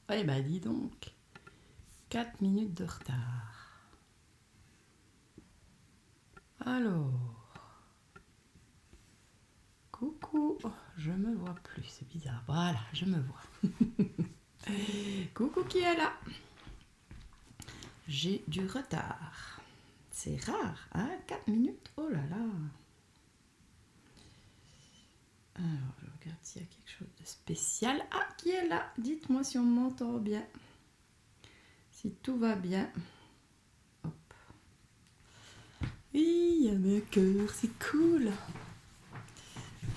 Eh ben dis donc, 4 minutes de retard. Alors, coucou, je me vois plus, c'est bizarre. Voilà, je me vois. Coucou qui est là? J'ai du retard. C'est rare, hein? 4 minutes, oh là là. Alors, je regarde s'il y a quelque chose de spécial. Ah, qui est là? Dites-moi si on m'entend bien. Si tout va bien. Hop. Oui, il y a mes cœurs, c'est cool.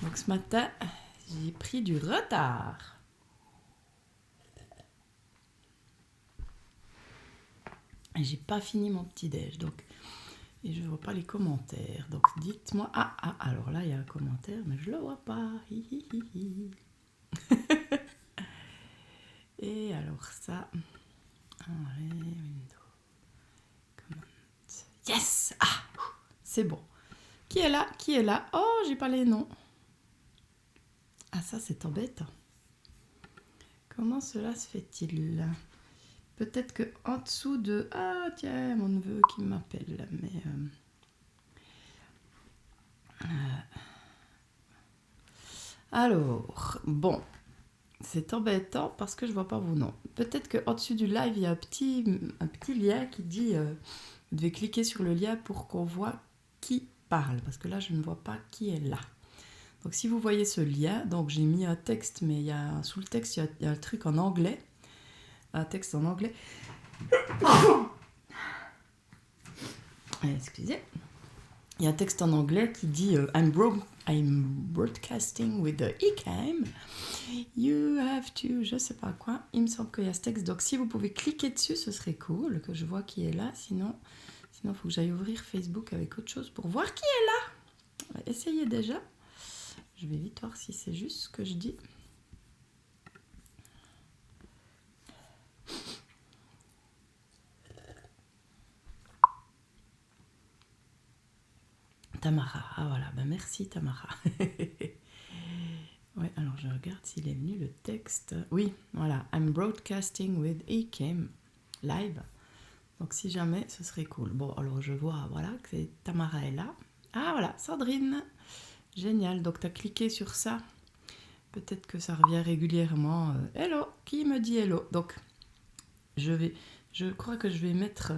Donc ce matin, j'ai pris du retard. Et j'ai pas fini mon petit déj, donc et je vois pas les commentaires. Donc dites-moi. Alors là il y a un commentaire, mais je le vois pas. Et alors ça. Allez, window. Comment. Yes. Ah, c'est bon. Qui est là? Qui est là? Oh, j'ai pas les noms. Ah ça c'est embêtant. Comment cela se fait-il? Peut-être que en dessous de... Ah tiens, mon neveu qui m'appelle, mais... Alors, bon, c'est embêtant parce que je vois pas vos noms. Peut-être qu'en dessus du live, il y a un petit lien qui dit vous devez cliquer sur le lien pour qu'on voit qui parle. Parce que là, je ne vois pas qui est là. Donc si vous voyez ce lien, donc j'ai mis un texte, mais sous le texte, il y a un truc en anglais. Un texte en anglais. Excusez. Il y a un texte en anglais qui dit I'm broadcasting with the Ecamm. You have to, je sais pas quoi. Il me semble qu'il y a ce texte. Donc si vous pouvez cliquer dessus, ce serait cool que je vois qui est là. Sinon, il faut que j'aille ouvrir Facebook avec autre chose pour voir qui est là. On va essayer déjà. Je vais vite voir si c'est juste ce que je dis. Tamara. Ah voilà, ben merci Tamara. Ouais, alors je regarde s'il est venu le texte. Oui, voilà. I'm broadcasting with Ecamm live. Donc si jamais, ce serait cool. Bon, alors je vois, voilà, que Tamara est là. Ah voilà, Sandrine. Génial. Donc tu as cliqué sur ça. Peut-être que ça revient régulièrement. Hello, qui me dit hello? Donc je crois que je vais mettre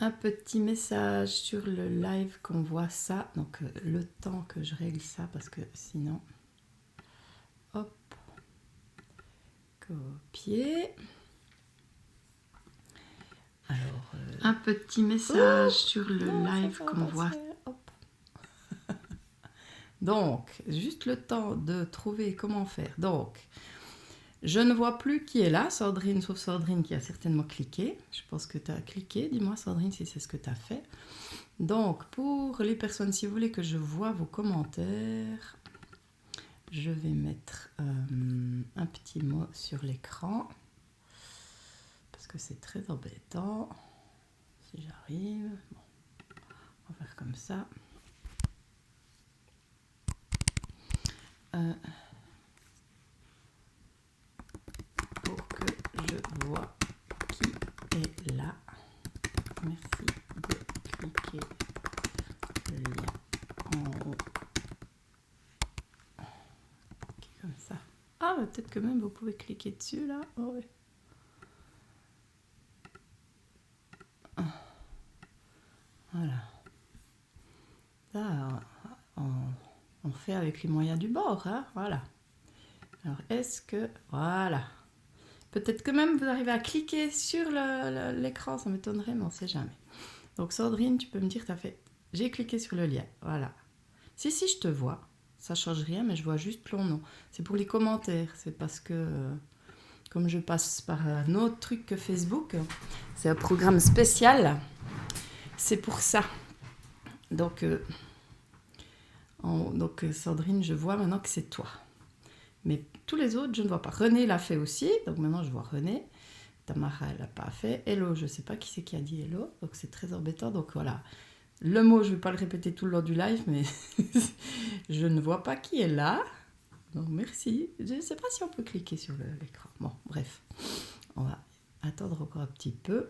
un petit message sur le live qu'on voit ça. Donc le temps que je règle ça parce que sinon... Hop. Copier. Alors, un petit message sur le live qu'on voit. Hop. Donc, juste le temps de trouver comment faire. Donc, je ne vois plus qui est là, Sandrine, sauf Sandrine qui a certainement cliqué. Je pense que tu as cliqué. Dis-moi, Sandrine, si c'est ce que tu as fait. Donc, pour les personnes, si vous voulez que je vois vos commentaires, je vais mettre un petit mot sur l'écran. Parce que c'est très embêtant. Si j'arrive, bon, on va faire comme ça. Pour que je vois qui est là. Merci de cliquer le lien en haut. Comme ça. Ah, peut-être que même vous pouvez cliquer dessus là. Oh, ouais. Voilà. Là, on fait avec les moyens du bord, hein, voilà. Alors, est-ce que... Voilà. Peut-être que même vous arrivez à cliquer sur l'écran, ça m'étonnerait, mais on ne sait jamais. Donc, Sandrine, tu peux me dire, tu as fait... J'ai cliqué sur le lien, voilà. Si, je te vois. Ça ne change rien, mais je vois juste ton nom. C'est pour les commentaires, c'est parce que... comme je passe par un autre truc que Facebook, c'est un programme spécial. C'est pour ça. Donc, Sandrine, je vois maintenant que c'est toi. Mais tous les autres, je ne vois pas. René l'a fait aussi, donc maintenant je vois René. Tamara, elle l'a pas fait. Hello, je ne sais pas qui c'est qui a dit hello, donc c'est très embêtant. Donc voilà, le mot, je ne vais pas le répéter tout le long du live, mais je ne vois pas qui est là. Donc merci. Je ne sais pas si on peut cliquer sur l'écran. Bon, bref. On va attendre encore un petit peu.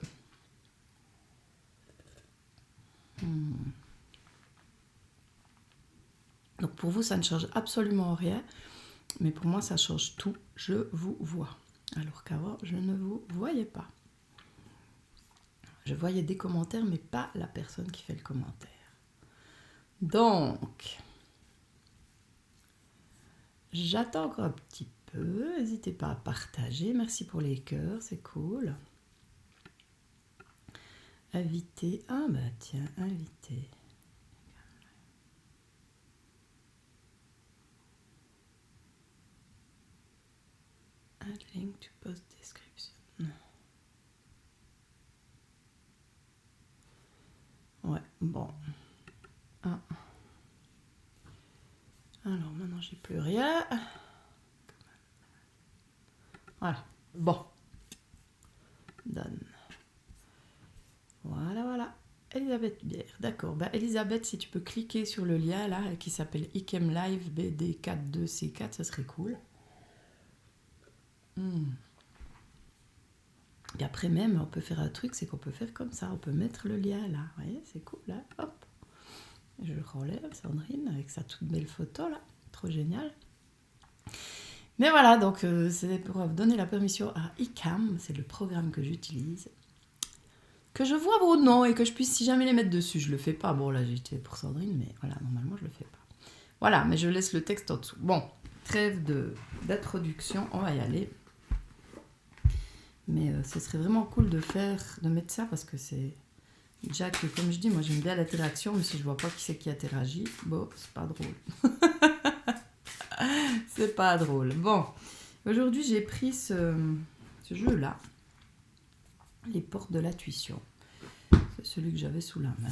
Donc pour vous, ça ne change absolument rien. Mais pour moi, ça change tout. Je vous vois. Alors qu'avant, je ne vous voyais pas. Je voyais des commentaires, mais pas la personne qui fait le commentaire. Donc, j'attends encore un petit peu. N'hésitez pas à partager. Merci pour les cœurs, c'est cool. Inviter. Ah bah tiens, inviter. Add link to post description. Ouais, bon. Ah. Alors maintenant, j'ai plus rien. Voilà. Bon. Donne. Voilà, voilà. Elisabeth Bière. D'accord. Bah, Elisabeth, si tu peux cliquer sur le lien là qui s'appelle Ikem Live BD42C4, ça serait cool. Et après même, on peut faire un truc, c'est qu'on peut faire comme ça. On peut mettre le lien là. Vous voyez, c'est cool là. Hop. Je le relève, Sandrine, avec sa toute belle photo là. Trop génial. Mais voilà, donc c'est pour donner la permission à ICAM, c'est le programme que j'utilise. Que je vois vos noms et que je puisse si jamais les mettre dessus. Je le fais pas. Bon là j'ai été pour Sandrine, mais voilà, normalement je le fais pas. Voilà, mais je laisse le texte en dessous. Bon, trêve d'introduction, on va y aller. Mais ce serait vraiment cool de mettre ça parce que c'est... Déjà que, comme je dis, moi j'aime bien l'interaction, mais si je vois pas qui c'est qui interagit, bon, c'est pas drôle. C'est pas drôle. Bon, aujourd'hui j'ai pris ce jeu-là, Les Portes de la Tuition. C'est celui que j'avais sous la main.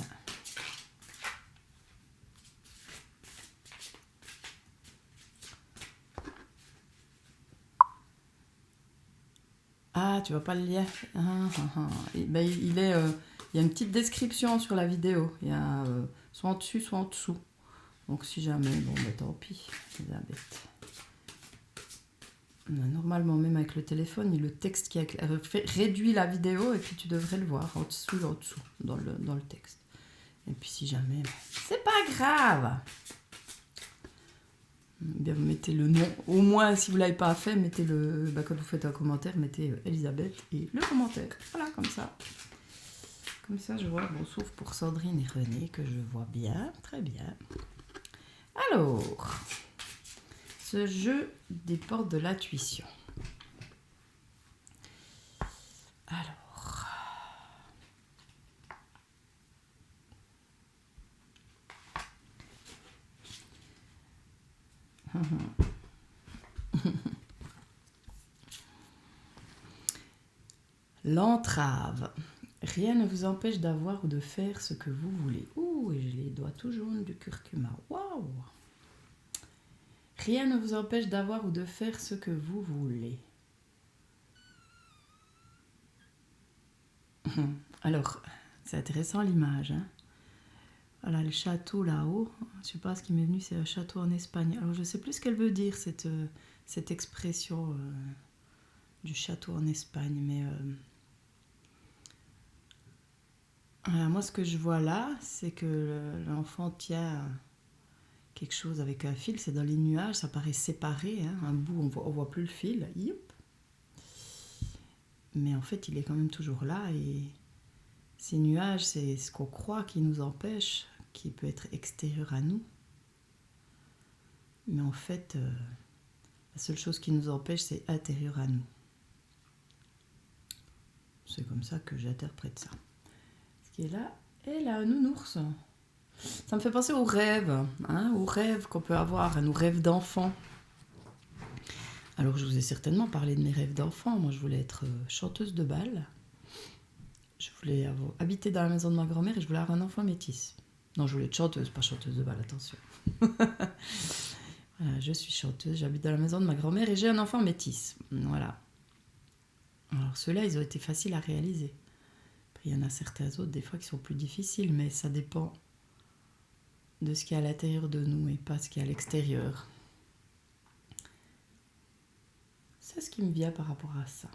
Ah, tu vois pas le lien. Ben, il y a une petite description sur la vidéo. Il y a soit en dessus, soit en dessous. Donc si jamais, bon, ben, tant pis, Elisabeth. Normalement, même avec le téléphone, il y a le texte qui réduit la vidéo et puis tu devrais le voir en dessous, dans le texte. Et puis si jamais, c'est pas grave. Bien, vous mettez le nom. Au moins, si vous ne l'avez pas fait, mettez le. Quand vous faites un commentaire, mettez Elisabeth et le commentaire. Voilà, comme ça. Comme ça, je vois. Bon, sauf pour Sandrine et René, que je vois bien. Très bien. Alors, ce jeu des portes de l'intuition. Alors. L'entrave. Rien ne vous empêche d'avoir ou de faire ce que vous voulez. Ouh, et j'ai les doigts tout jaunes du curcuma. Waouh! Rien ne vous empêche d'avoir ou de faire ce que vous voulez. Alors, c'est intéressant l'image. Hein. Voilà, le château là-haut. Je ne sais pas ce qui m'est venu, c'est un château en Espagne. Alors, je ne sais plus ce qu'elle veut dire, cette expression du château en Espagne. Mais voilà, moi, ce que je vois là, c'est que l'enfant tient quelque chose avec un fil. C'est dans les nuages, ça paraît séparé. Hein. Un bout, on voit plus le fil. Youp. Mais en fait, il est quand même toujours là. Et ces nuages, c'est ce qu'on croit qui nous empêche, qui peut être extérieur à nous. Mais en fait, la seule chose qui nous empêche, c'est intérieur à nous. C'est comme ça que j'interprète ça. Ce qui est là, et là, un nounours. Ça me fait penser aux rêves, hein, aux rêves qu'on peut avoir, à nos rêves d'enfant. Alors, je vous ai certainement parlé de mes rêves d'enfant. Moi, je voulais être chanteuse de bal. Je voulais habiter dans la maison de ma grand-mère et je voulais avoir un enfant métis. Non, je voulais être chanteuse, pas chanteuse de bal, attention. Voilà, je suis chanteuse, j'habite dans la maison de ma grand-mère et j'ai un enfant métis. Voilà. Alors, ceux-là, ils ont été faciles à réaliser. Après, il y en a certains autres, des fois, qui sont plus difficiles, mais ça dépend de ce qui est à l'intérieur de nous et pas ce qui est à l'extérieur. C'est ce qui me vient par rapport à ça.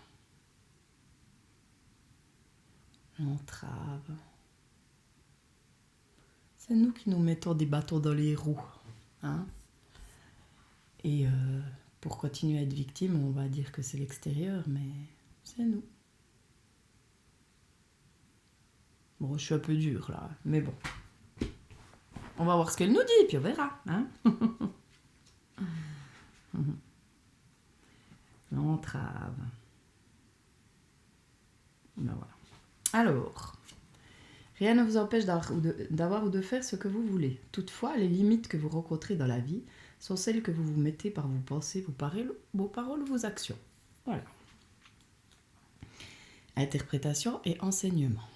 L'entrave. C'est nous qui nous mettons des bâtons dans les roues. Hein? Et pour continuer à être victime, on va dire que c'est l'extérieur, mais c'est nous. Bon, je suis un peu dure là, mais bon. On va voir ce qu'elle nous dit, puis on verra. Hein? L'entrave. Ben voilà. Alors, rien ne vous empêche d'avoir ou de faire ce que vous voulez. Toutefois, les limites que vous rencontrez dans la vie sont celles que vous vous mettez par vos pensées, vos paroles ou vos actions. Voilà. Interprétation et enseignement.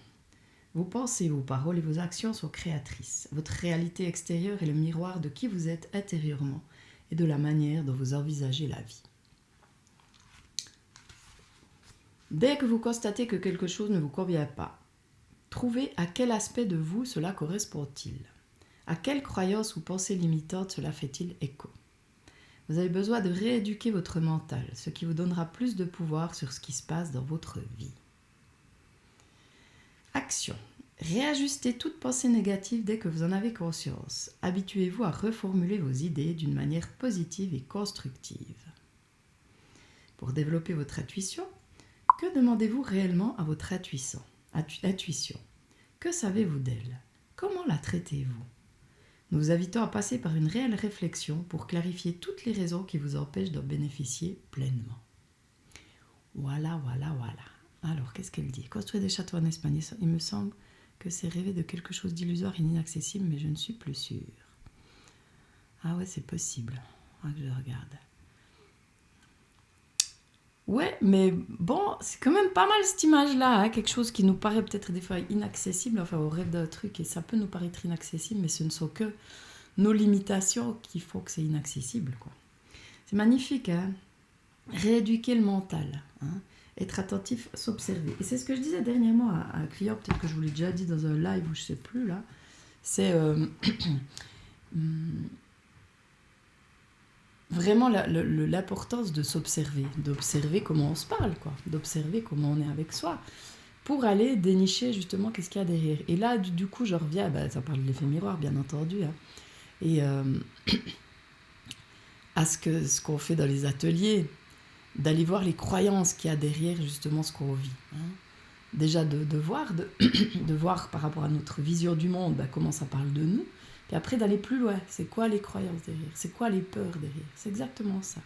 Vos pensées, vos paroles et vos actions sont créatrices. Votre réalité extérieure est le miroir de qui vous êtes intérieurement et de la manière dont vous envisagez la vie. Dès que vous constatez que quelque chose ne vous convient pas, trouvez à quel aspect de vous cela correspond-il. À quelle croyance ou pensée limitante cela fait-il écho. Vous avez besoin de rééduquer votre mental, ce qui vous donnera plus de pouvoir sur ce qui se passe dans votre vie. Action. Réajustez toute pensée négative dès que vous en avez conscience. Habituez-vous à reformuler vos idées d'une manière positive et constructive. Pour développer votre intuition, que demandez-vous réellement à votre intuition? Que savez-vous d'elle? Comment la traitez-vous? Nous vous invitons à passer par une réelle réflexion pour clarifier toutes les raisons qui vous empêchent d'en bénéficier pleinement. Voilà. Alors, qu'est-ce qu'elle dit? Construire des châteaux en Espagne, il me semble que c'est rêver de quelque chose d'illusoire et inaccessible, mais je ne suis plus sûre. Ah ouais, c'est possible. Ah, que je regarde. Ouais, mais bon, c'est quand même pas mal cette image-là, hein, quelque chose qui nous paraît peut-être des fois inaccessible, enfin on rêve d'un truc et ça peut nous paraître inaccessible, mais ce ne sont que nos limitations qui font que c'est inaccessible, quoi. C'est magnifique, hein. Rééduquer le mental, hein. Être attentif, s'observer. Et c'est ce que je disais dernièrement à un client, peut-être que je vous l'ai déjà dit dans un live ou je sais plus là, c'est vraiment l'importance de s'observer, d'observer comment on se parle, quoi, d'observer comment on est avec soi, pour aller dénicher justement qu'est-ce qu'il y a derrière. Et là, du coup, je reviens, ça parle de l'effet miroir, bien entendu, hein, et à ce qu'on fait dans les ateliers, d'aller voir les croyances qu'il y a derrière justement ce qu'on vit. Hein. Déjà de voir par rapport à notre vision du monde, comment ça parle de nous. Puis après, d'aller plus loin. C'est quoi les croyances derrière? C'est quoi les peurs derrière? C'est exactement ça.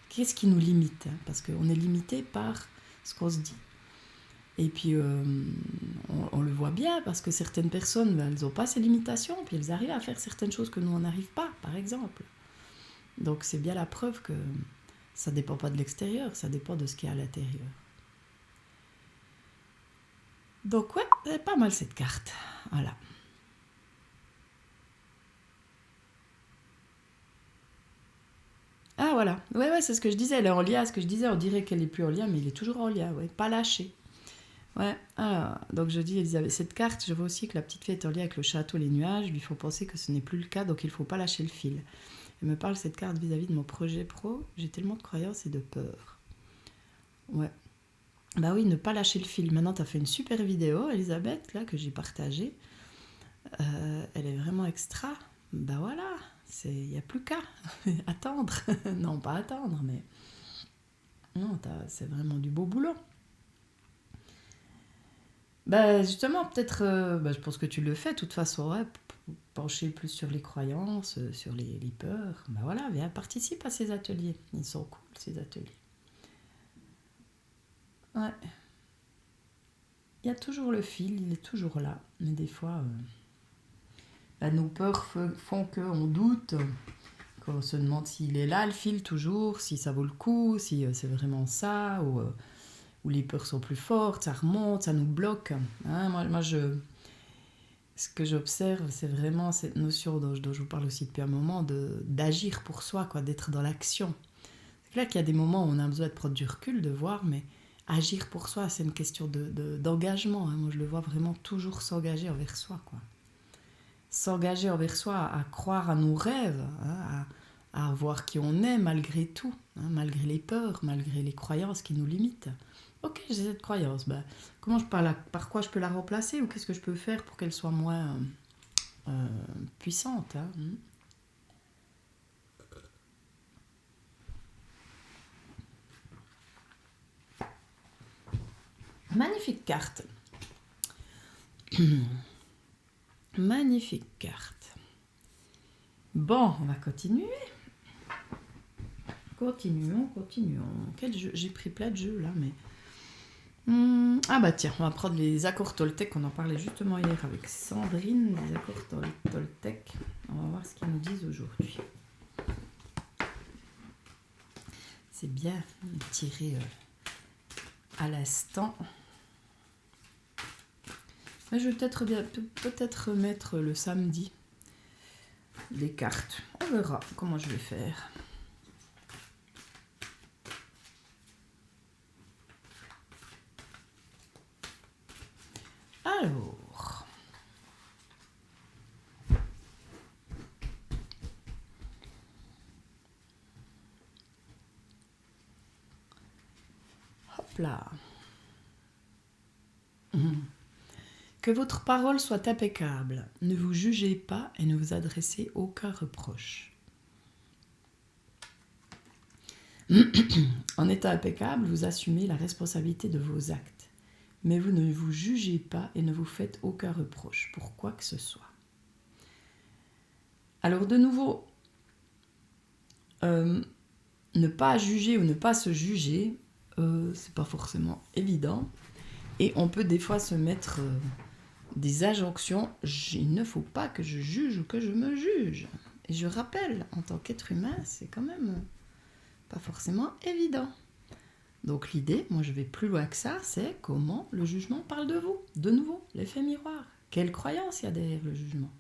Qu'est-ce qui nous limite? Parce qu'on est limité par ce qu'on se dit. Et puis, on le voit bien, parce que certaines personnes, elles n'ont pas ces limitations, puis elles arrivent à faire certaines choses que nous, on n'arrive pas, par exemple. Donc, c'est bien la preuve que ça ne dépend pas de l'extérieur, ça dépend de ce qu'il y a à l'intérieur. Donc, ouais, c'est pas mal cette carte. Voilà. Ah voilà, ouais, c'est ce que je disais, elle est en lien, ce que je disais, on dirait qu'elle n'est plus en lien, mais il est toujours en lien, ouais, pas lâché. Ouais, alors, donc je dis, Elisabeth, cette carte, je vois aussi que la petite fille est en lien avec le château, les nuages, lui font penser que ce n'est plus le cas, donc il ne faut pas lâcher le fil. Elle me parle, cette carte, vis-à-vis de mon projet pro, j'ai tellement de croyances et de peur. Ouais. Bah oui, ne pas lâcher le fil. Maintenant, tu as fait une super vidéo, Elisabeth, là, que j'ai partagée. Elle est vraiment extra. Bah voilà, il n'y a plus qu'à attendre. Non, pas attendre, mais non, c'est vraiment du beau boulot. Bah justement, peut-être, je pense que tu le fais de toute façon, ouais, pencher plus sur les croyances, sur les peurs. Bah voilà, viens, participe à ces ateliers. Ils sont cool, ces ateliers. Ouais. Il y a toujours le fil, il est toujours là. Mais des fois, nos peurs font qu'on doute, qu'on se demande s'il est là, le fil, toujours, si ça vaut le coup, si c'est vraiment ça, ou les peurs sont plus fortes, ça remonte, ça nous bloque. Hein, moi ce que j'observe, c'est vraiment cette notion dont je vous parle aussi depuis un moment, d'agir pour soi, quoi, d'être dans l'action. C'est clair qu'il y a des moments où on a besoin de prendre du recul, de voir, mais agir pour soi, c'est une question d'engagement. Hein. Moi, je le vois vraiment toujours s'engager envers soi, quoi. S'engager envers soi, à croire à nos rêves, hein, à voir qui on est malgré tout, hein, malgré les peurs, malgré les croyances qui nous limitent. Ok, j'ai cette croyance, comment par quoi je peux la remplacer ou qu'est-ce que je peux faire pour qu'elle soit moins puissante, hein. Magnifique carte. Magnifique carte. Bon, on va continuer. Continuons. Quel jeu? J'ai pris plein de jeux là, mais... Ah bah tiens, on va prendre les accords Toltec, on en parlait justement hier avec Sandrine, les accords Toltec. On va voir ce qu'ils nous disent aujourd'hui. C'est bien tiré à l'instant. Mais je vais peut-être remettre le samedi les cartes. On verra comment je vais faire. Alors, hop là. Que votre parole soit impeccable. Ne vous jugez pas et ne vous adressez aucun reproche. En état impeccable, vous assumez la responsabilité de vos actes. Mais vous ne vous jugez pas et ne vous faites aucun reproche pour quoi que ce soit. Alors de nouveau, ne pas juger ou ne pas se juger, c'est pas forcément évident. Et on peut des fois se mettre des injonctions. Il ne faut pas que je juge ou que je me juge. Et je rappelle, en tant qu'être humain, c'est quand même pas forcément évident. Donc l'idée, moi je vais plus loin que ça, c'est comment le jugement parle de vous. De nouveau, l'effet miroir. Quelle croyance il y a derrière le jugement?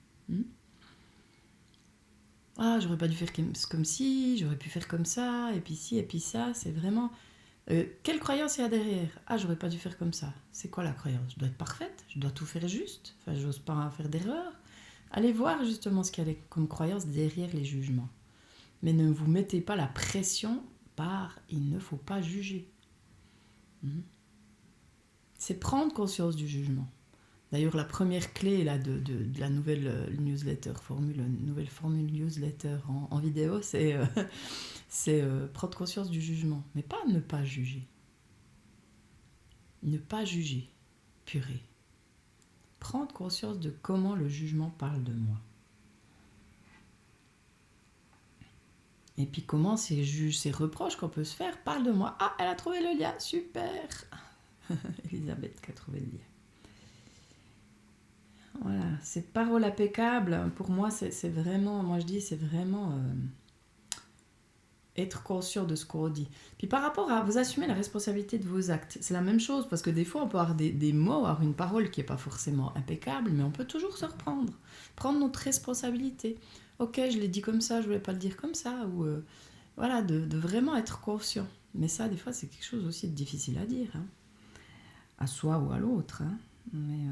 Ah, j'aurais pas dû faire comme ci, j'aurais pu faire comme ça, et puis ci, et puis ça, c'est vraiment... quelle croyance il y a derrière? Ah, j'aurais pas dû faire comme ça. C'est quoi la croyance? Je dois être parfaite? Je dois tout faire juste? Enfin, j'ose pas faire d'erreur. Allez voir justement ce qu'il y a comme croyance derrière les jugements. Mais ne vous mettez pas la pression par « il ne faut pas juger ». C'est prendre conscience du jugement. D'ailleurs, la première clé là, de la nouvelle newsletter, nouvelle formule newsletter en vidéo, c'est prendre conscience du jugement. Mais pas ne pas juger. Ne pas juger, purée. Prendre conscience de comment le jugement parle de moi. Et puis comment ces reproches qu'on peut se faire parlent de moi. Ah, elle a trouvé le lien, super. Elisabeth qui a trouvé le lien. Voilà, ces paroles impeccables, pour moi, c'est vraiment, moi je dis, c'est vraiment être conscient de ce qu'on dit. Puis par rapport à vous assumer la responsabilité de vos actes, c'est la même chose, parce que des fois, on peut avoir des mots, avoir une parole qui n'est pas forcément impeccable, mais on peut toujours se reprendre, prendre notre responsabilité. Ok, je l'ai dit comme ça, je ne voulais pas le dire comme ça, ou voilà, de vraiment être conscient. Mais ça, des fois, c'est quelque chose aussi de difficile à dire, hein, à soi ou à l'autre, hein. Mais...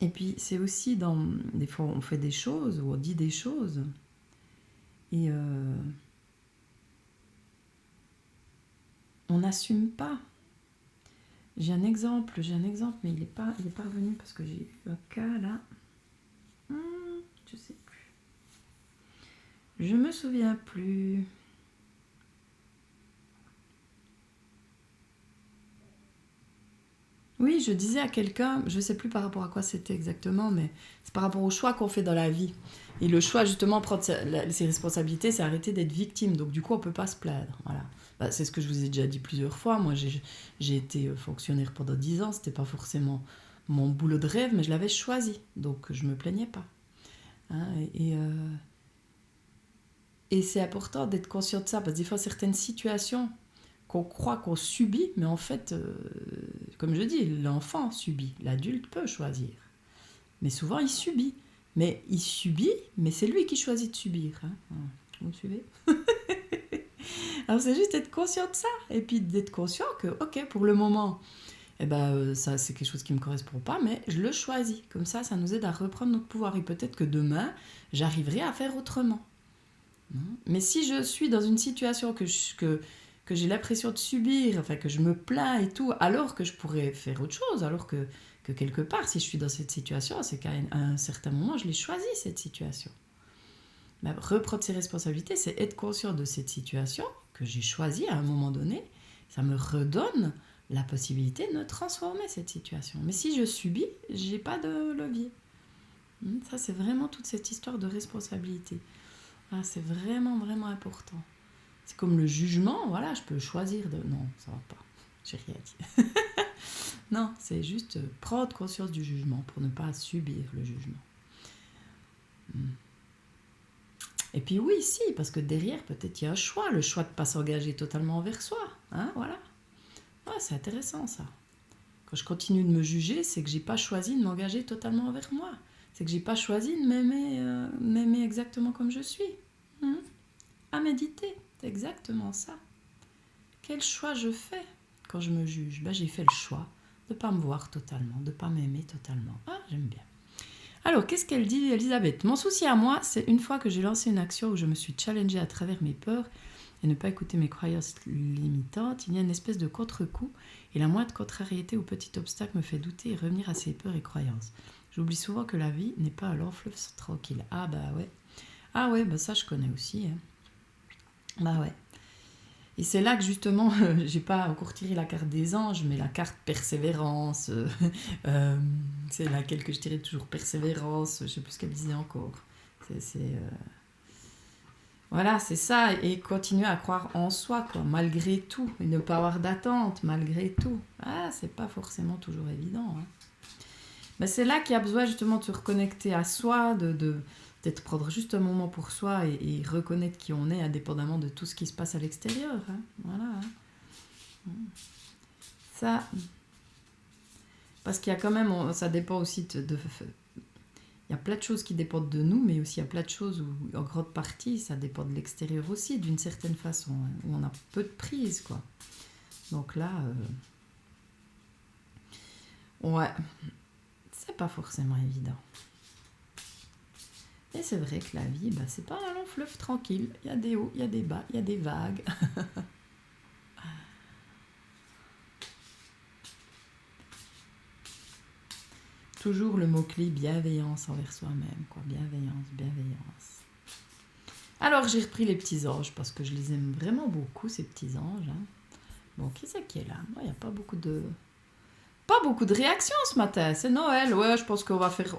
Et puis, c'est aussi des fois, on fait des choses ou on dit des choses et on n'assume pas. J'ai un exemple, mais il n'est pas revenu parce que j'ai eu un cas là. Je sais plus. Je me souviens plus. Oui, je disais à quelqu'un, je ne sais plus par rapport à quoi c'était exactement, mais c'est par rapport au choix qu'on fait dans la vie. Et le choix, justement, prendre ses responsabilités, c'est arrêter d'être victime. Donc, du coup, on ne peut pas se plaindre. Voilà. C'est ce que je vous ai déjà dit plusieurs fois. Moi, j'ai été fonctionnaire pendant 10 ans. Ce n'était pas forcément mon boulot de rêve, mais je l'avais choisi. Donc, je ne me plaignais pas. Hein, et c'est important d'être conscient de ça, parce que des fois, certaines situations qu'on croit qu'on subit, mais en fait, comme je dis, l'enfant subit, l'adulte peut choisir. Mais souvent, il subit. Mais c'est lui qui choisit de subir. Hein. Vous me suivez? Alors, c'est juste être conscient de ça. Et puis d'être conscient que, ok, pour le moment, eh ben, ça c'est quelque chose qui ne me correspond pas, mais je le choisis. Comme ça nous aide à reprendre notre pouvoir. Et peut-être que demain, j'arriverai à faire autrement. Mais si je suis dans une situation que j'ai l'impression de subir, enfin que je me plains et tout, alors que je pourrais faire autre chose, alors que quelque part, si je suis dans cette situation, c'est qu'à un certain moment, je l'ai choisi, cette situation. Mais reprendre ses responsabilités, c'est être conscient de cette situation que j'ai choisie à un moment donné. Ça me redonne la possibilité de transformer cette situation. Mais si je subis, j'ai pas de levier. Ça, c'est vraiment toute cette histoire de responsabilité. Ah, c'est vraiment, vraiment important. C'est comme le jugement, voilà, je peux choisir de... Non, ça va pas, j'ai rien dit. Non, c'est juste prendre conscience du jugement pour ne pas subir le jugement. Et puis oui, si, parce que derrière, peut-être il y a un choix, le choix de ne pas s'engager totalement envers soi. Hein, voilà. Ouais, c'est intéressant ça. Quand je continue de me juger, c'est que j'ai pas choisi de m'engager totalement envers moi. C'est que j'ai pas choisi de m'aimer exactement comme je suis. À méditer, c'est exactement ça. Quel choix je fais quand je me juge? J'ai fait le choix de ne pas me voir totalement, de ne pas m'aimer totalement. Ah, j'aime bien. Alors, qu'est-ce qu'elle dit, Elisabeth? Mon souci à moi, c'est une fois que j'ai lancé une action où je me suis challengée à travers mes peurs et ne pas écouter mes croyances limitantes, il y a une espèce de contre-coup et la moindre contrariété ou petit obstacle me fait douter et revenir à ces peurs et croyances. J'oublie souvent que la vie n'est pas un long fleuve tranquille. Ah bah ouais. Ah ouais, bah ça je connais aussi. Hein. Bah ouais. Et c'est là que justement, j'ai pas encore tiré la carte des anges, mais la carte persévérance, c'est laquelle que je tirais toujours, persévérance, je sais plus ce qu'elle disait encore. Voilà, c'est ça, et continuer à croire en soi, quoi, malgré tout, et ne pas avoir d'attente, malgré tout. Ah, c'est pas forcément toujours évident. Hein. Mais c'est là qu'il y a besoin justement de se reconnecter à soi, peut-être prendre juste un moment pour soi et reconnaître qui on est indépendamment de tout ce qui se passe à l'extérieur. Hein. Voilà. Hein. Ça, parce qu'il y a quand même, ça dépend aussi il y a plein de choses qui dépendent de nous, mais aussi il y a plein de choses où, en grande partie, ça dépend de l'extérieur aussi, d'une certaine façon, hein, où on a peu de prise, quoi. Donc là, ouais, c'est pas forcément évident. Et c'est vrai que la vie, c'est pas un long fleuve tranquille. Il y a des hauts, il y a des bas, il y a des vagues. Toujours le mot-clé bienveillance envers soi-même, quoi. Bienveillance, bienveillance. Alors j'ai repris les petits anges parce que je les aime vraiment beaucoup, ces petits anges. Hein. Bon, qui c'est qui est là? Il n'y a pas beaucoup de réactions ce matin. C'est Noël. Ouais, je pense qu'on va faire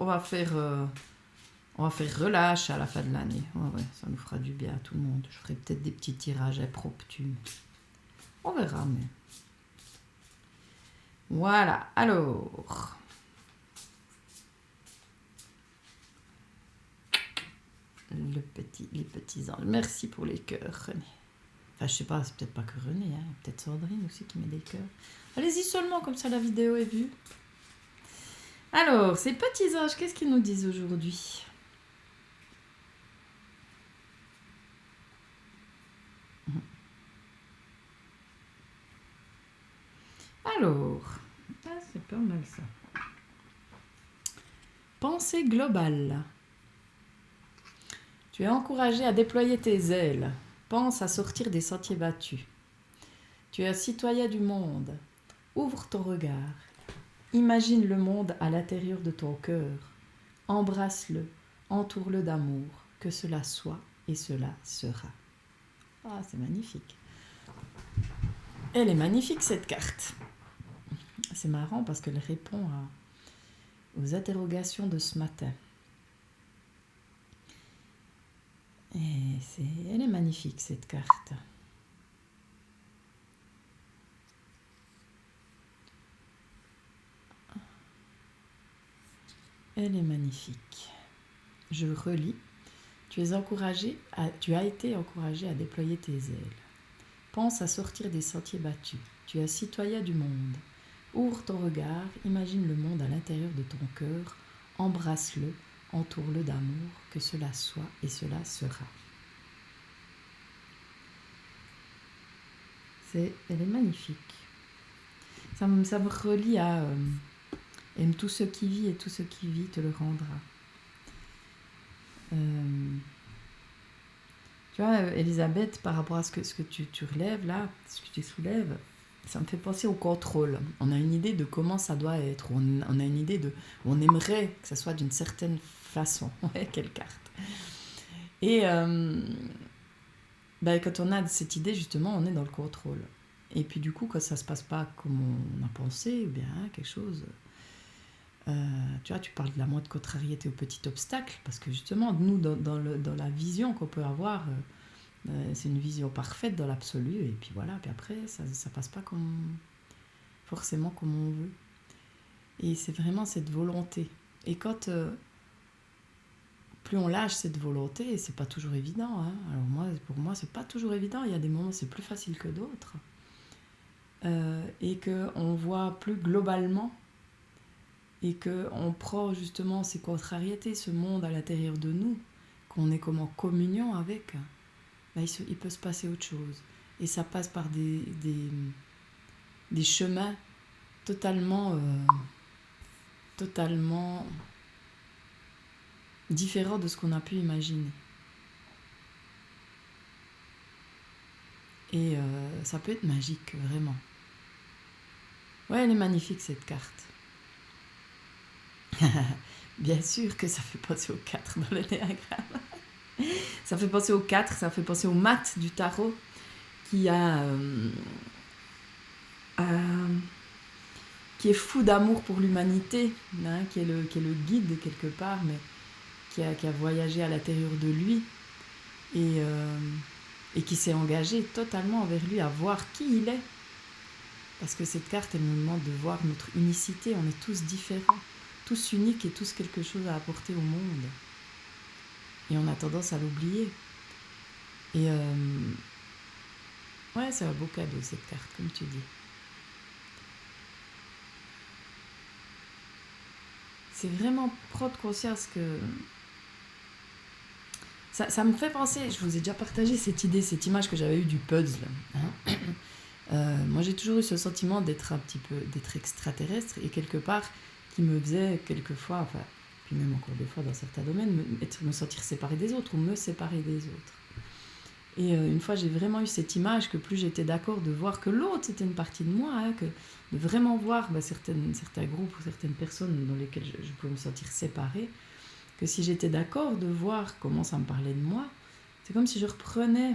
relâche à la fin de l'année. Ouais, ça nous fera du bien à tout le monde. Je ferai peut-être des petits tirages impromptus. On verra, mais... Voilà, alors... les petits anges. Merci pour les cœurs, René. Enfin, je sais pas, c'est peut-être pas que René, hein. Peut-être Sandrine aussi qui met des cœurs. Allez-y seulement, comme ça la vidéo est vue. Alors, ces petits anges, qu'est-ce qu'ils nous disent aujourd'hui? Alors, c'est pas mal ça. Pensée globale. Tu es encouragé à déployer tes ailes. Pense à sortir des sentiers battus. Tu es un citoyen du monde. Ouvre ton regard. Imagine le monde à l'intérieur de ton cœur. Embrasse-le, entoure-le d'amour. Que cela soit et cela sera. Ah, c'est magnifique. Elle est magnifique cette carte. C'est marrant parce qu'elle répond aux interrogations de ce matin. Et elle est magnifique cette carte. Elle est magnifique. Je relis. Tu as été encouragé à déployer tes ailes. Pense à sortir des sentiers battus. Tu es un citoyen du monde. Ouvre ton regard, imagine le monde à l'intérieur de ton cœur, embrasse-le, entoure-le d'amour, que cela soit et cela sera. Elle est magnifique. Ça me relie à aime tout ce qui vit et tout ce qui vit te le rendra. Tu vois, Elisabeth, par rapport à ce que tu relèves là, ce que tu soulèves, ça me fait penser au contrôle. On a une idée de comment ça doit être, on a une idée de où on aimerait que ça soit d'une certaine façon. Ouais, quelle carte. Et quand on a cette idée, justement, on est dans le contrôle. Et puis du coup, quand ça se passe pas comme on a pensé, ou bien quelque chose... tu vois, tu parles de la moindre contrariété au petit obstacle, parce que justement, nous, dans la vision qu'on peut avoir, c'est une vision parfaite dans l'absolu, et puis voilà, puis après, ça passe pas forcément comme on veut. Et c'est vraiment cette volonté. Et quand... plus on lâche cette volonté, c'est pas toujours évident. Hein. Alors pour moi, c'est pas toujours évident. Il y a des moments où c'est plus facile que d'autres. Et qu'on voit plus globalement et qu'on prend justement ces contrariétés, ce monde à l'intérieur de nous, qu'on est comme en communion avec, il peut se passer autre chose. Et ça passe par des chemins totalement différents de ce qu'on a pu imaginer. Et ça peut être magique, vraiment. Ouais, elle est magnifique, cette carte. Bien sûr que ça fait penser au 4 dans le diagramme. Ça fait penser au 4, ça fait penser au mat du tarot qui est fou d'amour pour l'humanité, hein, qui est le guide quelque part, mais qui a voyagé à l'intérieur de lui et qui s'est engagé totalement envers lui à voir qui il est. Parce que cette carte, elle nous demande de voir notre unicité, on est tous différents, tous uniques et tous quelque chose à apporter au monde. Et on a tendance à l'oublier. Et ouais, c'est un beau cadeau cette carte, comme tu dis. C'est vraiment prendre conscience que... Ça me fait penser, je vous ai déjà partagé cette idée, cette image que j'avais eue du puzzle. Hein. Moi, j'ai toujours eu ce sentiment d'être extraterrestre et quelque part qui me faisait quelquefois, enfin, puis même encore des fois dans certains domaines, me sentir séparée des autres ou me séparer des autres. Et une fois, j'ai vraiment eu cette image que plus j'étais d'accord de voir que l'autre, c'était une partie de moi, hein, que de vraiment voir certains groupes ou certaines personnes dans lesquelles je pouvais me sentir séparée, que si j'étais d'accord de voir comment ça me parlait de moi, c'est comme si je reprenais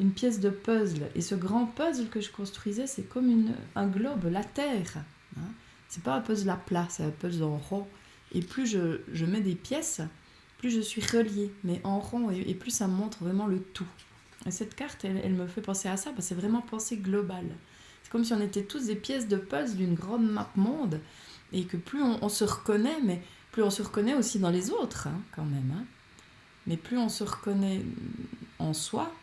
une pièce de puzzle. Et ce grand puzzle que je construisais, c'est comme un globe, la Terre. Hein. C'est pas un puzzle à plat, c'est un puzzle en rond. Et plus je mets des pièces, plus je suis reliée, mais en rond, et plus ça me montre vraiment le tout. Et cette carte, elle me fait penser à ça, parce que c'est vraiment pensée globale. C'est comme si on était tous des pièces de puzzle d'une grande map monde, et que plus on se reconnaît, mais plus on se reconnaît aussi dans les autres, hein, quand même. Hein. Mais plus on se reconnaît en soi,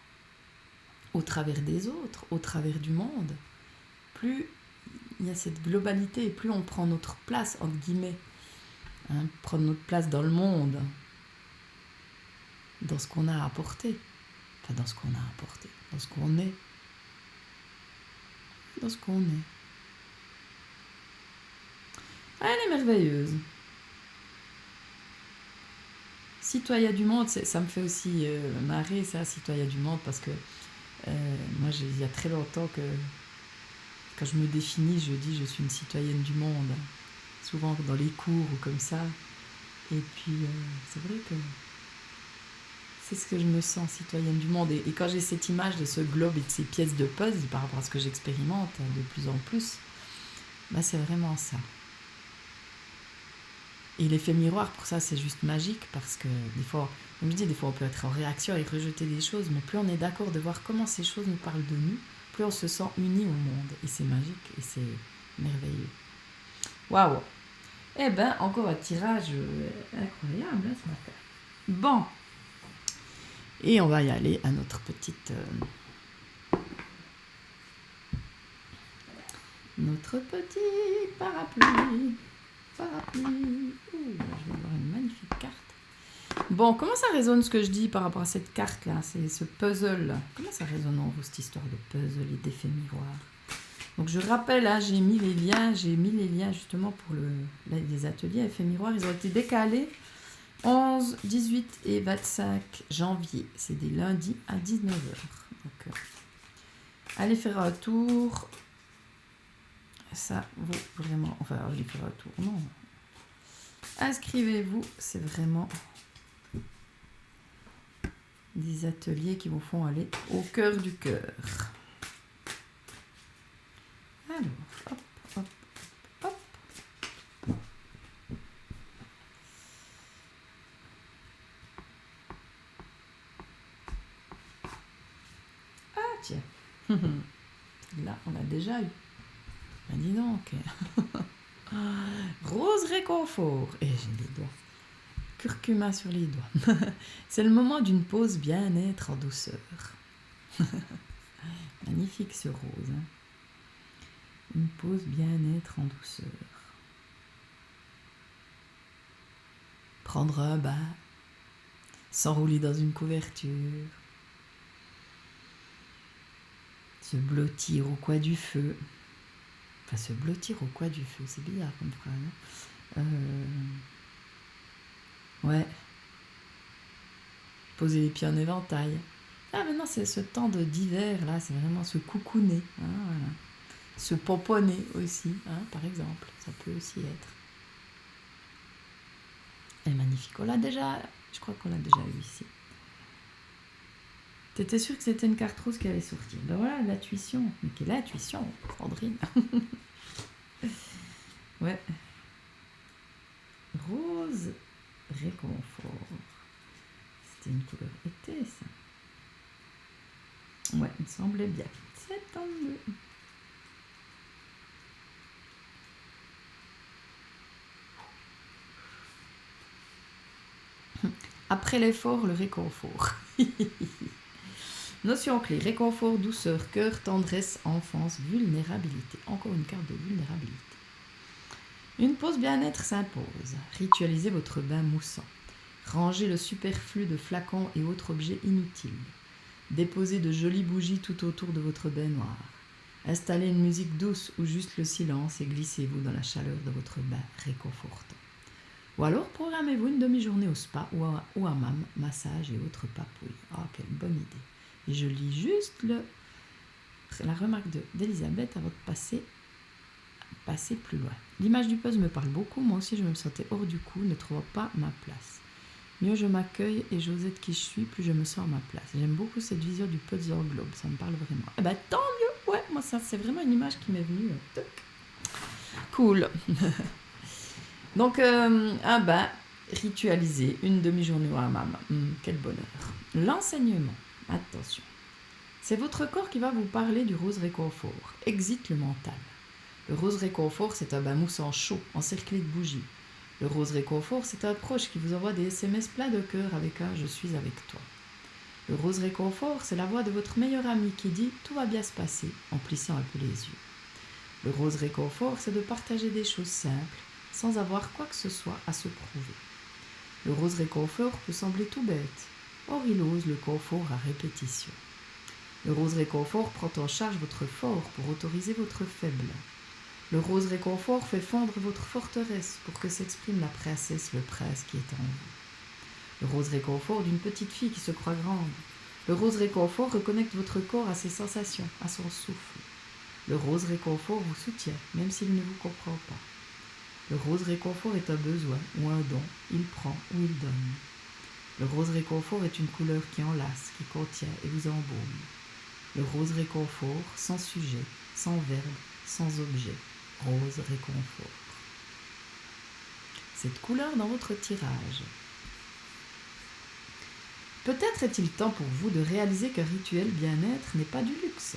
au travers des autres, au travers du monde, plus il y a cette globalité et plus on prend notre place, entre guillemets, hein, prendre notre place dans le monde, dans ce qu'on a apporté, enfin dans ce qu'on a apporté, dans ce qu'on est, dans ce qu'on est. Elle est merveilleuse. Citoyen du monde, ça me fait aussi marrer ça, citoyen du monde, parce que moi, il y a très longtemps que quand je me définis, je dis je suis une citoyenne du monde, souvent dans les cours ou comme ça. Et puis, c'est vrai que c'est ce que je me sens, citoyenne du monde. Et quand j'ai cette image de ce globe et de ces pièces de puzzle par rapport à ce que j'expérimente de plus en plus, c'est vraiment ça. Et l'effet miroir, pour ça, c'est juste magique, parce que des fois, comme je dis, des fois on peut être en réaction et rejeter des choses, mais plus on est d'accord de voir comment ces choses nous parlent de nous, plus on se sent unis au monde. Et c'est magique et c'est merveilleux. Waouh! Eh ben, encore un tirage incroyable hein, ce matin. Bon. Et on va y aller à notre petite... notre petit parapluie. Ouh, je vais avoir une magnifique carte. Bon, comment ça résonne ce que je dis par rapport à cette carte-là, c'est ce puzzle-là. Comment ça résonne en vous, cette histoire de puzzle et d'effet miroir? Donc je rappelle, hein, j'ai mis les liens justement pour les ateliers Effet Miroir. Ils ont été décalés 11, 18 et 25 janvier. C'est des lundis à 19h. Donc allez faire un tour. Ça vaut vraiment... Enfin, allez faire un tour, non. Inscrivez-vous, c'est vraiment des ateliers qui vous font aller au cœur du cœur. Alors, hop, hop, hop. Ah, tiens. Là, on l'a déjà eu. Ben, dis donc. Rose réconfort. Et j'ai les doigts. Curcuma sur les doigts. C'est le moment d'une pause bien-être en douceur. Magnifique ce rose. Hein. Une pause bien-être en douceur. Prendre un bain. S'enrouler dans une couverture. Se blottir au coin du feu. Enfin, se blottir au coin du feu, c'est bizarre comme phrase. Ouais. Poser les pieds en éventail. Ah, maintenant, c'est ce temps d'hiver, là, c'est vraiment se coucouner. Hein, voilà. Se pomponner aussi, hein, par exemple. Ça peut aussi être. Elle est magnifique. On l'a déjà... Je crois qu'on l'a déjà eu ici. T'étais sûre que c'était une carte rose qui allait sortir. Ben voilà, l'intuition. Mais quelle intuition, Sandrine. Ouais. Rose réconfort. C'était une couleur été, ça. Ouais, il me semblait bien. C'est tant mieux. Après l'effort, le réconfort. Notion clé, réconfort, douceur, cœur, tendresse, enfance, vulnérabilité. Encore une carte de vulnérabilité. Une pause bien-être s'impose. Ritualisez votre bain moussant. Rangez le superflu de flacons et autres objets inutiles. Déposez de jolies bougies tout autour de votre baignoire. Installez une musique douce ou juste le silence et glissez-vous dans la chaleur de votre bain réconfortant. Ou alors programmez-vous une demi-journée au spa ou à hammam, massage et autres papouilles. Ah, quelle bonne idée. Et je lis juste la remarque d'Elisabeth avant de passer plus loin. L'image du puzzle me parle beaucoup. Moi aussi, je me sentais hors du coup, ne trouvant pas ma place. Mieux je m'accueille et j'ose être qui je suis, plus je me sens à ma place. J'aime beaucoup cette vision du puzzle globe. Ça me parle vraiment. Eh ben, tant mieux. Ouais, moi, ça, c'est vraiment une image qui m'est venue. Cool. Donc, un bain ritualisé, une demi-journée au hammam. Quel bonheur. L'enseignement. Attention. C'est votre corps qui va vous parler du rose réconfort. Exit le mental. Le rose réconfort, c'est un bain moussant chaud, encerclé de bougies. Le rose réconfort, c'est un proche qui vous envoie des SMS pleins de cœur avec un « je suis avec toi ». Le rose réconfort, c'est la voix de votre meilleur ami qui dit « tout va bien se passer » en plissant un peu les yeux. Le rose réconfort, c'est de partager des choses simples, sans avoir quoi que ce soit à se prouver. Le rose réconfort peut sembler tout bête. Or, il ose le confort à répétition. Le rose réconfort prend en charge votre fort pour autoriser votre faible. Le rose réconfort fait fondre votre forteresse pour que s'exprime la princesse, le prince qui est en vous. Le rose réconfort d'une petite fille qui se croit grande. Le rose réconfort reconnecte votre corps à ses sensations, à son souffle. Le rose réconfort vous soutient, même s'il ne vous comprend pas. Le rose réconfort est un besoin ou un don, il prend ou il donne. Le rose réconfort est une couleur qui enlace, qui contient et vous embaume. Le rose réconfort, sans sujet, sans verbe, sans objet. Rose réconfort. Cette couleur dans votre tirage. Peut-être est-il temps pour vous de réaliser qu'un rituel bien-être n'est pas du luxe.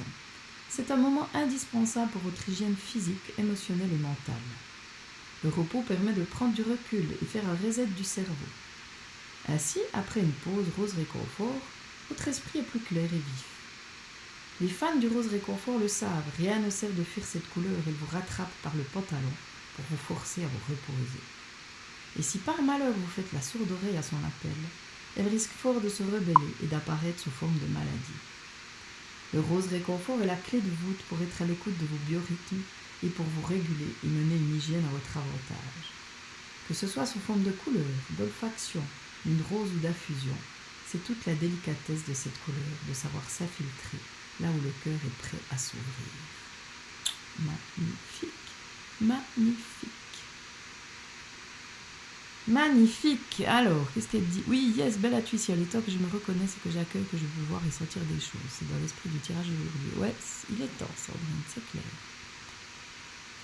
C'est un moment indispensable pour votre hygiène physique, émotionnelle et mentale. Le repos permet de prendre du recul et faire un reset du cerveau. Ainsi, après une pause rose réconfort, votre esprit est plus clair et vif. Les fans du rose réconfort le savent, rien ne sert de fuir cette couleur, elle vous rattrape par le pantalon pour vous forcer à vous reposer. Et si par malheur vous faites la sourde oreille à son appel, elle risque fort de se rebeller et d'apparaître sous forme de maladie. Le rose réconfort est la clé de voûte pour être à l'écoute de vos biorhythmes et pour vous réguler et mener une hygiène à votre avantage. Que ce soit sous forme de couleur, d'olfaction, d'une rose ou d'affusion, c'est toute la délicatesse de cette couleur, de savoir s'infiltrer là où le cœur est prêt à s'ouvrir. Magnifique, magnifique. Magnifique. Alors, qu'est-ce qu'elle dit? Oui, yes, Bellatrice, les top, je me reconnais, c'est que j'accueille, que je veux voir et sentir des choses. C'est dans l'esprit du tirage d'aujourd'hui. Ouais, il est temps, Sandrine, c'est clair.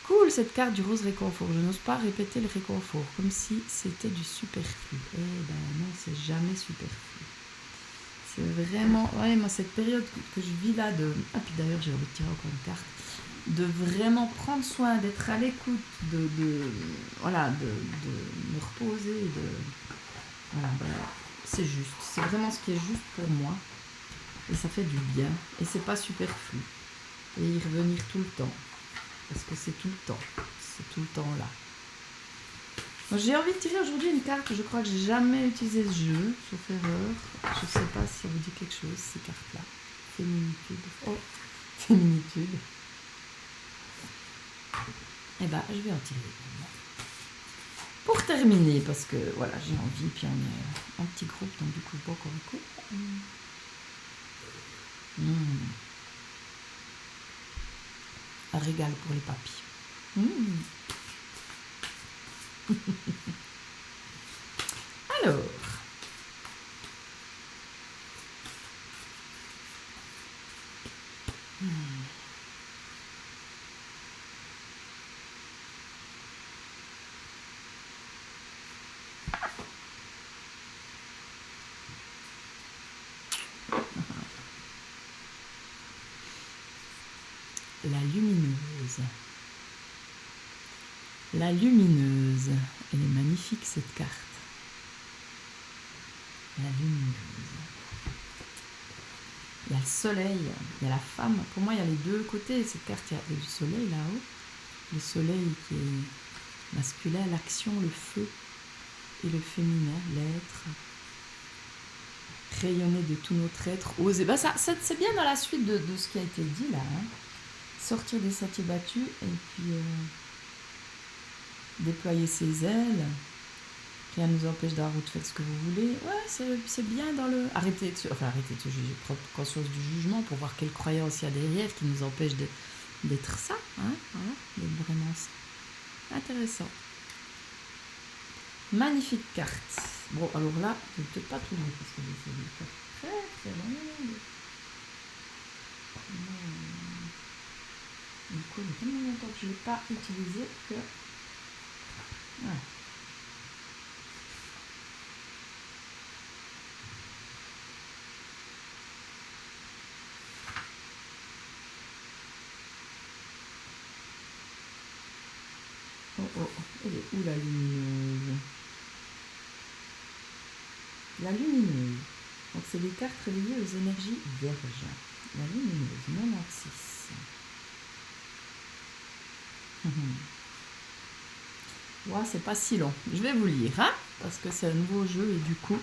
Cool, cette carte du rose réconfort. Je n'ose pas répéter le réconfort, comme si c'était du superflu. Eh ben non, c'est jamais superflu. C'est vraiment... Ouais, moi, cette période que je vis là de... Ah, puis d'ailleurs, j'ai envie de tirer encore une carte. De vraiment prendre soin, d'être à l'écoute, de me reposer, voilà, c'est juste, c'est vraiment ce qui est juste pour moi, et ça fait du bien, et c'est pas superflu, et y revenir tout le temps, parce que c'est tout le temps là. Moi, j'ai envie de tirer aujourd'hui une carte que je crois que j'ai jamais utilisé ce jeu, sauf erreur, je sais pas si ça vous dit quelque chose, ces cartes-là, féminitude, oh, féminitude. Eh ben, je vais en tirer. Pour terminer, parce que voilà, j'ai envie, puis on est un petit groupe, donc du coup, je bois encore un coup. Un régal pour les papis. Alors. La lumineuse. La lumineuse. Elle est magnifique, cette carte. La lumineuse. Il y a le soleil, il y a la femme. Pour moi, il y a les deux côtés. Cette carte, il y a le soleil là-haut. Le soleil qui est masculin, l'action, le feu. Et le féminin, l'être. Rayonner de tout notre être. Oser. Ben ça, c'est bien dans la suite de ce qui a été dit là. Hein. Sortir des sentiers battus et puis déployer ses ailes. Rien ne nous empêche d'avoir route, faites ce que vous voulez. Ouais, c'est bien dans le... Arrêtez de se juger, prendre conscience du jugement pour voir quelle croyance il y a derrière qui nous empêche d'être ça. Hein, voilà, d'être vraiment ça. Intéressant. Magnifique carte. Bon, alors là, je ne vais peut-être pas tout lire parce que j'ai des cartes très longues. Du coup, il y a tellement longtemps que je ne l'ai pas utilisé que... Ouais. Oh, elle est où la lumineuse? La lumineuse. Donc, c'est des cartes reliées aux énergies vierges. La lumineuse, 96. Ouais, c'est pas si long. Je vais vous lire, hein, parce que c'est un nouveau jeu et du coup,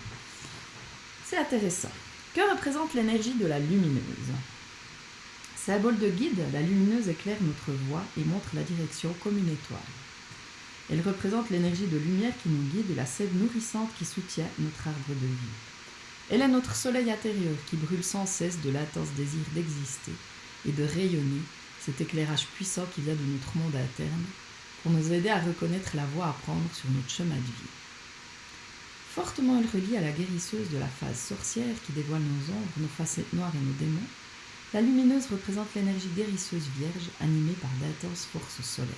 c'est intéressant. Que représente l'énergie de la lumineuse? Symbole de guide, la lumineuse éclaire notre voie et montre la direction comme une étoile. Elle représente l'énergie de lumière qui nous guide et la sève nourrissante qui soutient notre arbre de vie. Elle est notre soleil intérieur qui brûle sans cesse de l'intense désir d'exister et de rayonner, cet éclairage puissant qui vient de notre monde interne, pour nous aider à reconnaître la voie à prendre sur notre chemin de vie. Fortement elle relie à la guérisseuse de la phase sorcière qui dévoile nos ombres, nos facettes noires et nos démons. La lumineuse représente l'énergie guérisseuse vierge animée par d'intenses forces solaires.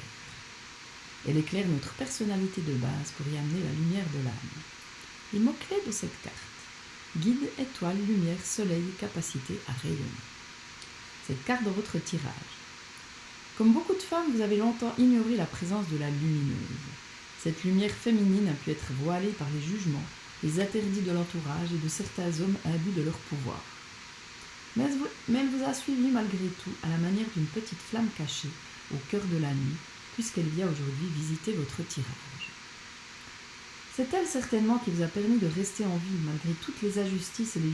Elle éclaire notre personnalité de base pour y amener la lumière de l'âme. Les mots-clés de cette carte: guide, étoile, lumière, soleil, capacité à rayonner. Cette carte dans votre tirage. Comme beaucoup de femmes, vous avez longtemps ignoré la présence de la lumineuse. Cette lumière féminine a pu être voilée par les jugements, les interdits de l'entourage et de certains hommes imbus de leur pouvoir. Mais elle vous a suivi malgré tout, à la manière d'une petite flamme cachée, au cœur de la nuit, puisqu'elle vient aujourd'hui visiter votre tirage. C'est elle certainement qui vous a permis de rester en vie malgré toutes les injustices et les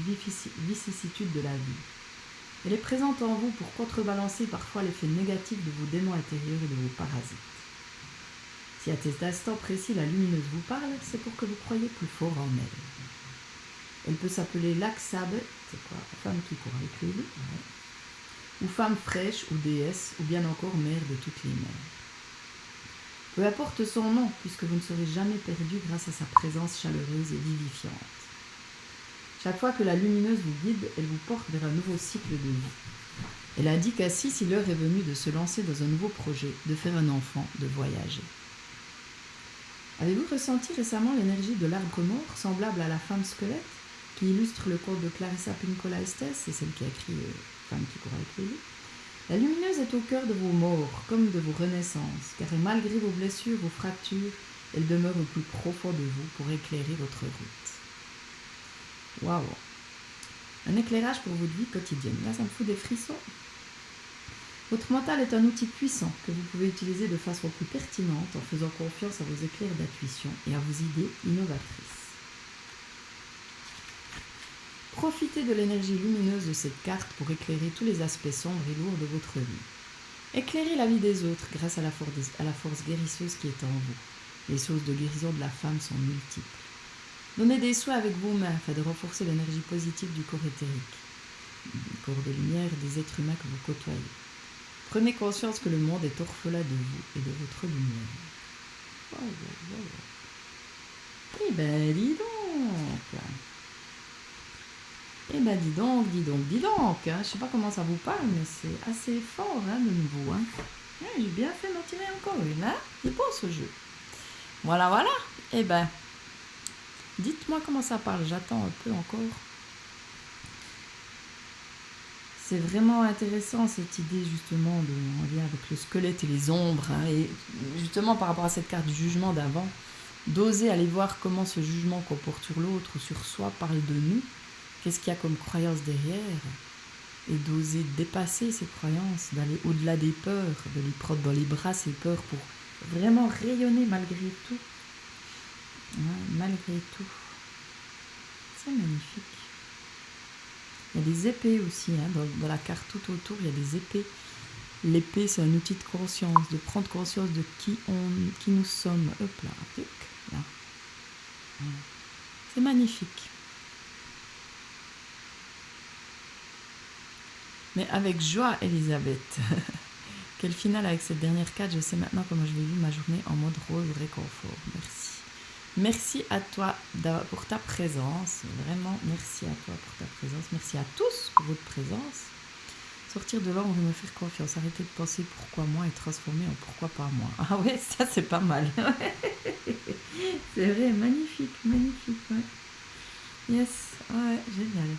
vicissitudes de la vie. Elle est présente en vous pour contrebalancer parfois l'effet négatif de vos démons intérieurs et de vos parasites. Si à cet instant précis la lumineuse vous parle, c'est pour que vous croyez plus fort en elle. Elle peut s'appeler Laksab, c'est quoi, femme qui court avec les loups, ou femme fraîche, ou déesse, ou bien encore mère de toutes les mères. Peu importe son nom, puisque vous ne serez jamais perdu grâce à sa présence chaleureuse et vivifiante. Chaque fois que la lumineuse vous guide, elle vous porte vers un nouveau cycle de vie. Elle indique ainsi si l'heure est venue de se lancer dans un nouveau projet, de faire un enfant, de voyager. Avez-vous ressenti récemment l'énergie de l'arbre mort, semblable à la femme squelette, qui illustre le conte de Clarissa Pinkola Estés, c'est celle qui a écrit Femme qui court avec les loups. La lumineuse est au cœur de vos morts, comme de vos renaissances, car malgré vos blessures, vos fractures, elle demeure au plus profond de vous pour éclairer votre route. Waouh! Un éclairage pour votre vie quotidienne. Là, ça me fout des frissons. Votre mental est un outil puissant que vous pouvez utiliser de façon plus pertinente en faisant confiance à vos éclairs d'intuition et à vos idées innovatrices. Profitez de l'énergie lumineuse de cette carte pour éclairer tous les aspects sombres et lourds de votre vie. Éclairez la vie des autres grâce à la force guérisseuse qui est en vous. Les sources de guérison de la femme sont multiples. Donnez des soins avec vos mains afin de renforcer l'énergie positive du corps éthérique, du corps de lumière des êtres humains que vous côtoyez. Prenez conscience que le monde est orphelin de vous et de votre lumière. Eh ben, dis donc! Eh ben, dis donc! Hein. Je sais pas comment ça vous parle, mais c'est assez fort, hein, de nouveau. Hein. Ouais, j'ai bien fait d'en tirer encore une, hein. Il est beau ce jeu. Voilà. Eh ben, dites-moi comment ça parle. J'attends un peu encore. C'est vraiment intéressant cette idée justement en lien avec le squelette et les ombres. Hein, et justement par rapport à cette carte du jugement d'avant, d'oser aller voir comment ce jugement qu'on porte sur l'autre ou sur soi parle de nous. Qu'est-ce qu'il y a comme croyance derrière? Et d'oser dépasser ces croyances, d'aller au-delà des peurs, de les prendre dans les bras ces peurs pour vraiment rayonner malgré tout. Ouais, malgré tout. C'est magnifique. Il y a des épées aussi, hein, dans la carte tout autour, il y a des épées. L'épée, c'est un outil de conscience, de prendre conscience de qui nous sommes. Hop là, là. Voilà. C'est magnifique. Mais avec joie, Elisabeth. Quel final avec cette dernière carte. Je sais maintenant comment je vais vivre ma journée en mode rose réconfort. Merci. Merci à toi pour ta présence. Vraiment, merci à toi pour ta présence. Merci à tous pour votre présence. Sortir de l'ombre et me faire confiance. Arrêtez de penser pourquoi moi et transformer en pourquoi pas moi. Ah ouais, ça c'est pas mal. C'est vrai, magnifique. Ouais. Yes, ouais, génial.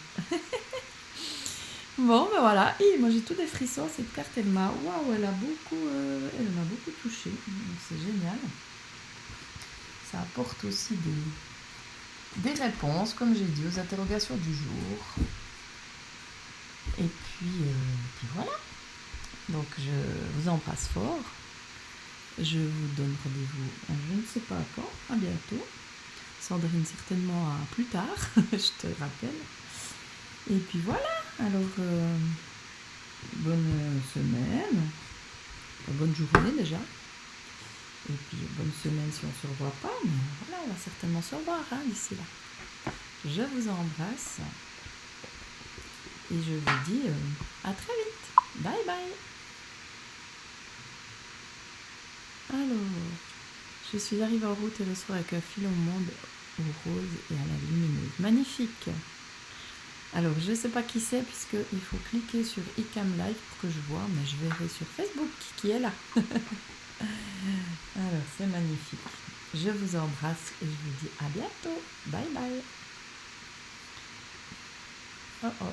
Bon, ben voilà. Et moi j'ai tout des frissons. Cette carte, elle m'a beaucoup touchée. C'est génial. Ça apporte aussi des réponses, comme j'ai dit, aux interrogations du jour. Et puis voilà. Donc je vous embrasse fort. Je vous donne rendez-vous, je ne sais pas quand, à bientôt. Sandrine certainement à plus tard, je te rappelle. Et puis voilà, alors bonne semaine, bonne journée déjà. Et puis bonne semaine si on ne se revoit pas, mais voilà, on va certainement se revoir d'ici là. Je vous embrasse et je vous dis à très vite. Bye bye. Alors, je suis arrivée en route et le soir avec un fil au monde au rose et à la lumineuse. Magnifique. Alors, je ne sais pas qui c'est puisqu'il faut cliquer sur iCam Live pour que je vois, mais je verrai sur Facebook qui est là. Alors, c'est magnifique. Je vous embrasse et je vous dis à bientôt. Bye bye. Oh.